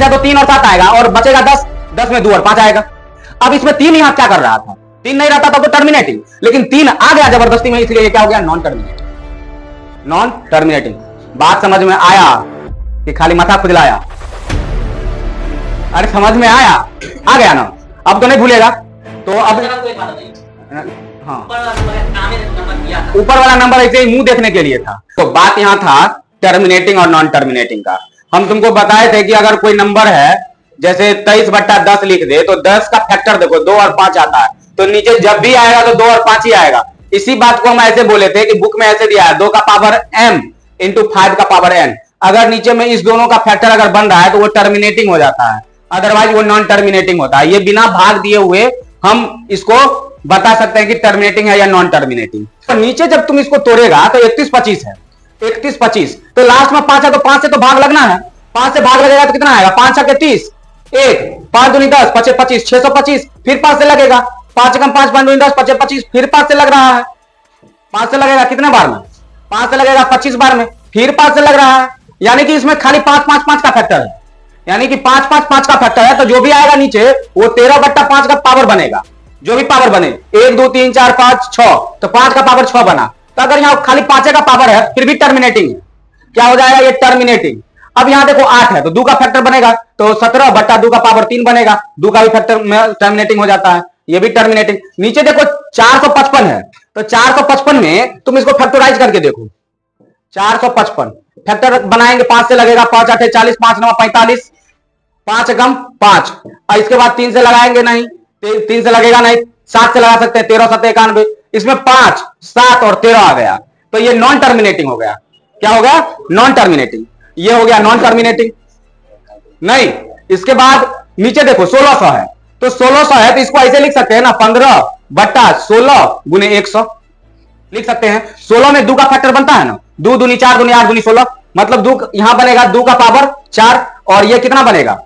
है तो 3 और 7 आएगा और बचेगा 10, 10 में 2 और 5 आएगा। अब इसमें 3 यहां क्या कर रहा था, 3 नहीं रहता तो टर्मिनेटिंग, लेकिन 3 आ गया जबरदस्ती में, इसलिए क्या हो गया, नॉन टर्मिनेटिंग। Non terminating. बात समझ में आया कि खाली माथा खुजलाया? अरे समझ में आया, आ गया ना, अब तो नहीं भूलेगा। तो अब हाँ, ऊपर वाला नंबर ऐसे ही मुंह देखने के लिए था। तो बात यहां था टर्मिनेटिंग और नॉन टर्मिनेटिंग का। हम तुमको बताए थे कि अगर कोई नंबर है, जैसे 23/10 लिख दे, तो 10 का फैक्टर देखो 2 और 5 आता है, तो नीचे जब भी आएगा तो 2 और 5 ही आएगा। इसी बात को हम ऐसे बोले थे कि बुक में ऐसे दिया है 2 का पावर m इंटू 5 का पावर n। अगर नीचे में इस दोनों का फैक्टर अगर बन रहा है तो वो टर्मिनेटिंग हो जाता है, अदरवाइज वो नॉन टर्मिनेटिंग होता है। ये बिना भाग दिए हुए हम इसको बता सकते हैं कि टर्मिनेटिंग है या नॉन टर्मिनेटिंग। तो नीचे जब तुम इसको तोड़ेगा तो 31/25 है, 31/25, तो लास्ट में 5 है तो 5 से तो भाग लगना है, 5 से भाग लगेगा तो कितना आएगा, 5 छक्के 30, 1 5 दूनी 10, 5 25, 625, फिर 5 से लगेगा, 5 कम 5 5 दूनी 10, 5 25, फिर 5 से लग रहा है, 5 से लगेगा कितने बार में, 5 से लगेगा 25 बार में, फिर 5 से लग रहा है। यानी कि इसमें खाली 5 5 5 का फैक्टर है, यानी कि 5 5 5 का फैक्टर है। तो जो भी आएगा नीचे वो 13/5 का पावर बनेगा, जो भी पावर बने, 1 2 3 4 5 6, तो 5 का पावर 6 बना। तो अगर यहां खाली 5 का पावर है फिर भी टर्मिनेटिंग है, क्या हो जाएगा, ये टर्मिनेटिंग। अब यहां देखो 8 है तो 2 का फैक्टर बनेगा, तो 17/2 का पावर 3 बनेगा, 2 का भी फैक्टर टर्मिनेटिंग हो जाता है, ये भी टर्मिनेटिंग। नीचे देखो 455 है, तो 455 में तुम इसको फैक्टराइज करके देखो, 455 फैक्टर बनाएंगे, 5 से लगेगा, 5 8 40, 5 9 45, 5 कम 5, और इसके बाद 3 से लगाएंगे नहीं, 3 से लगेगा नहीं, 7 से लगा सकते हैं, 13 7 91, इसमें 5 7 और 13 आ गया, तो ये नॉन टर्मिनेटिंग हो गया। क्या हो गया, नॉन टर्मिनेटिंग। ये हो गया नॉन टर्मिनेटिंग नहीं। इसके बाद नीचे देखो 1600 है, तो 1600 है तो इसको ऐसे लिख सकते हैं ना, 15/16 गुने 100 लिख सकते हैं। 16 में 2 का फैक्टर बनता है ना, 2 दूनी 4 दूनी 8 दूनी 16, मतलब 2 यहां बनेगा 2 का पावर 4, और ये कितना बनेगा,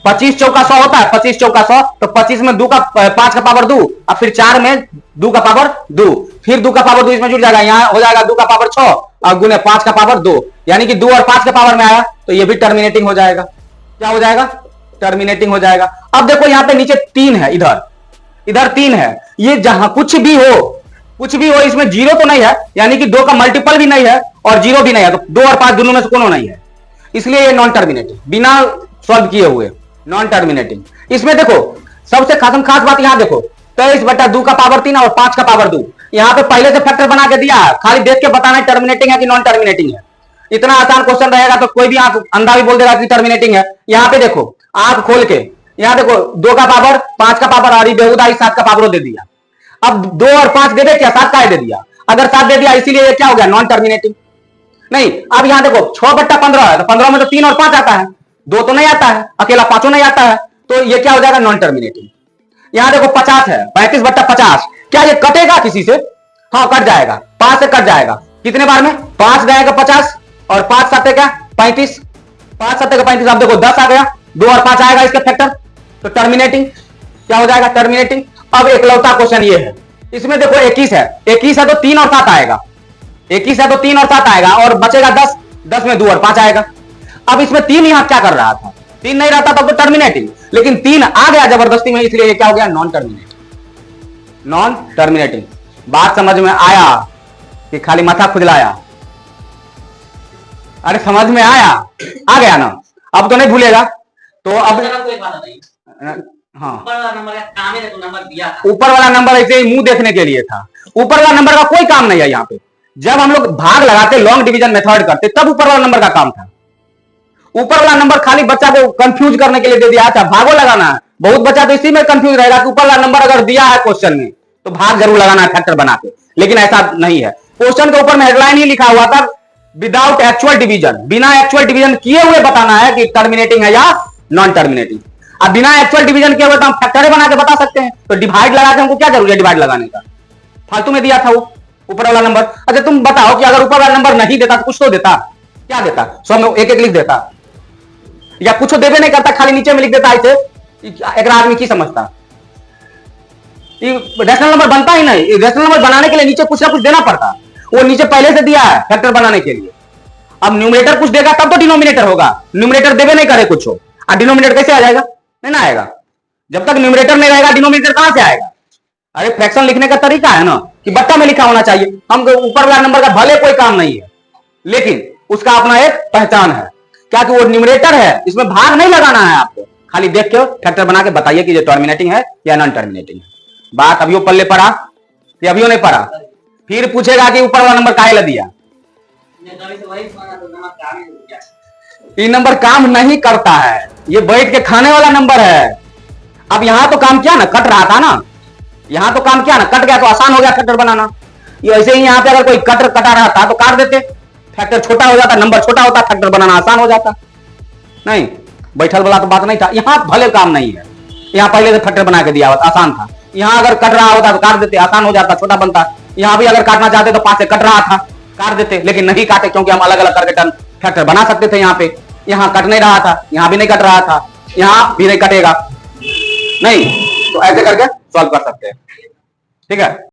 25 चौका 100 होता है, 25 चौका 100, तो 25 में 2 का 5 का पावर 2, और फिर 4 में 2 का पावर 2, फिर 2 का पावर 2 इसमें जुड़ जाएगा, यहां हो जाएगा 2 का पावर 6 और गुने 5 का पावर 2, यानी कि 2 और 5 के पावर में आया, तो ये भी टर्मिनेटिंग हो जाएगा। क्या हो जाएगा, टर्मिनेटिंग हो जाएगा। अब देखो यहां पे नीचे 3 है, इधर 3 है, ये जहां कुछ भी हो इसमें 0 तो नहीं है, यानी कि 2 का मल्टीपल भी नहीं है और 0 भी नहीं है, तो 2 और 5 दोनों में से कोनो नहीं है, इसलिए ये नॉन टर्मिनेटिंग, बिना सॉल्व किए हुए नॉन टर्मिनेटिंग। इसमें देखो सबसे खास बात यहां देखो, 23/2 का पावर 3 और 5 का पावर 2, यहां पे पहले से फैक्टर बना के दिया है, खाली देख के बताना है टर्मिनेटिंग है कि नॉन टर्मिनेटिंग है। इतना आसान क्वेश्चन रहेगा तो कोई भी आंख अंधा भी बोल देगा कि टर्मिनेटिंग है। यहां पे देखो आंख खोल के, यहां देखो 2 का पावर 5 का पावर और बेहुदा 7 का पावर दे दिया। अब 2 और 5 दे दे क्या, 7 का दे दिया, अगर 7 दे दिया इसीलिए ये क्या हो गया, नॉन टर्मिनेटिंग नहीं। अब यहां देखो 6/15 है, तो 15 में तो 3 और 5 आता है, 2 तो नहीं आता है, अकेला 5 नहीं आता है, तो ये क्या हो जाएगा, नॉन टर्मिनेटिंग। यहां देखो 50 है, 35/50, क्या ये कटेगा किसी से, हाँ कट जाएगा, 5 से कट जाएगा, कितने बार में, 5 जाएगा 50 और 5 7 क्या 35, 5 7 का 35, अब देखो 10 आ गया, 2 और 5 आएगा इसका फैक्टर, तो टर्मिनेटिंग। क्या हो जाएगा, टर्मिनेटिंग। अब एकलौता क्वेश्चन ये है, इसमें देखो 21 है, 21 है तो 3 और 7 आएगा, 21 है तो 3 और 7 आएगा और बचेगा 10, 10 में 2 और 5 आएगा। अब इसमें 3 यहां क्या कर रहा था, 3 नहीं रहता तब तो टर्मिनेटिंग, लेकिन 3 आ गया जबरदस्ती में, इसलिए क्या हो गया, नॉन टर्मिनेटिंग। Non terminating. बात समझ में आया कि खाली माथा खुजलाया? अरे समझ में आया, आ गया ना, अब तो नहीं भूलेगा। तो अब हाँ, ऊपर वाला नंबर ऐसे ही मुंह देखने के लिए था, ऊपर वाला नंबर का कोई काम नहीं है। यहाँ पे जब हम लोग भाग लगाते, लॉन्ग डिवीजन मेथड करते, तब ऊपर वाला नंबर का काम था। ऊपर वाला नंबर खाली बच्चा को कंफ्यूज करने के लिए दे दिया था, भागो लगाना है। बहुत बच्चा तो इसी में कंफ्यूज रहेगा कि ऊपर वाला नंबर अगर दिया है क्वेश्चन में तो भाग जरूर लगाना है फैक्टर बना के, लेकिन ऐसा नहीं है। क्वेश्चन के ऊपर में हेडलाइन ही लिखा हुआ था, विदाउट एक्चुअल डिवीजन, बिना एक्चुअल डिवीजन किए हुए बताना है कि टर्मिनेटिंग है या नॉन टर्मिनेटिंग। अब बिना एक्चुअल डिवीजन किए हुए तो हम फैक्टर बना के बता सकते हैं, तो डिवाइड लगा के हमको क्या जरूरी है डिवाइड लगाने का, फालतू में दिया था वो ऊपर वाला नंबर। अच्छा तुम बताओ कि अगर ऊपर वाला नंबर नहीं देता तो कुछ तो देता, क्या देता, सब में एक एक लिख देता, या कुछ देवे नहीं करता, खाली नीचे में लिख देता, ऐसे एक आदमी की समझता। रेशनल नंबर बनता ही नहीं, रेशनल नंबर बनाने के लिए नीचे कुछ ना कुछ देना पड़ता, वो नीचे पहले से दिया है फैक्टर बनाने के लिए। अब न्यूमरेटर कुछ देगा तब तो डिनोमिनेटर होगा, न्यूमरेटर देवे नहीं करे कुछ हो। और डिनोमिनेटर कैसे आ जाएगा? नहीं ना आएगा। जब तक न्यूमरेटर नहीं रहेगा डिनोमिनेटर कहां से आएगा? अरे फ्रैक्शन लिखने का तरीका है ना कि बट्टा में लिखा होना चाहिए। हम ऊपर वाला नंबर का भले कोई काम नहीं है, लेकिन उसका अपना एक पहचान है, क्या कि वो न्यूमरेटर है, इसमें भाग नहीं लगाना है आपको, खाली देख के फैक्टर बना के बताइए कि ये टर्मिनेटिंग है या नॉन टर्मिनेटिंग है। बात अभियो पल्ले पड़ा कि अभियो नहीं पड़ा? फिर पूछेगा कि ऊपर वाला नंबर काहे दिया? ये नंबर काम नहीं करता है, ये बैठ के खाने वाला नंबर है। अब यहां तो काम किया ना, कट रहा था ना, यहां तो काम किया ना, कट गया तो आसान हो गया फैक्टर बनाना। ये ऐसे ही यहां पे अगर कोई कटर कटा रहा था तो काट देते, फैक्टर छोटा हो जाता, नंबर छोटा होता, फैक्टर बनाना आसान हो जाता। नहीं, बैठल वाला तो बात नहीं था। यहां भले काम नहीं है, यहां पहले से फैक्टर बना के दिया हुआ आसान था। यहां अगर कट रहा होता तो काट देते, आसान हो जाता, छोटा बनता। यहां भी अगर काटना चाहते तो 5 से कट रहा था, काट देते, लेकिन नहीं काटे क्योंकि हम अलग अलग करके टर्म फैक्टर बना सकते थे। यहाँ पे यहां कट नहीं रहा था, यहां भी नहीं कट रहा था, यहां भी नहीं कटेगा, नहीं, तो ऐसे करके सॉल्व कर सकते हैं। ठीक है।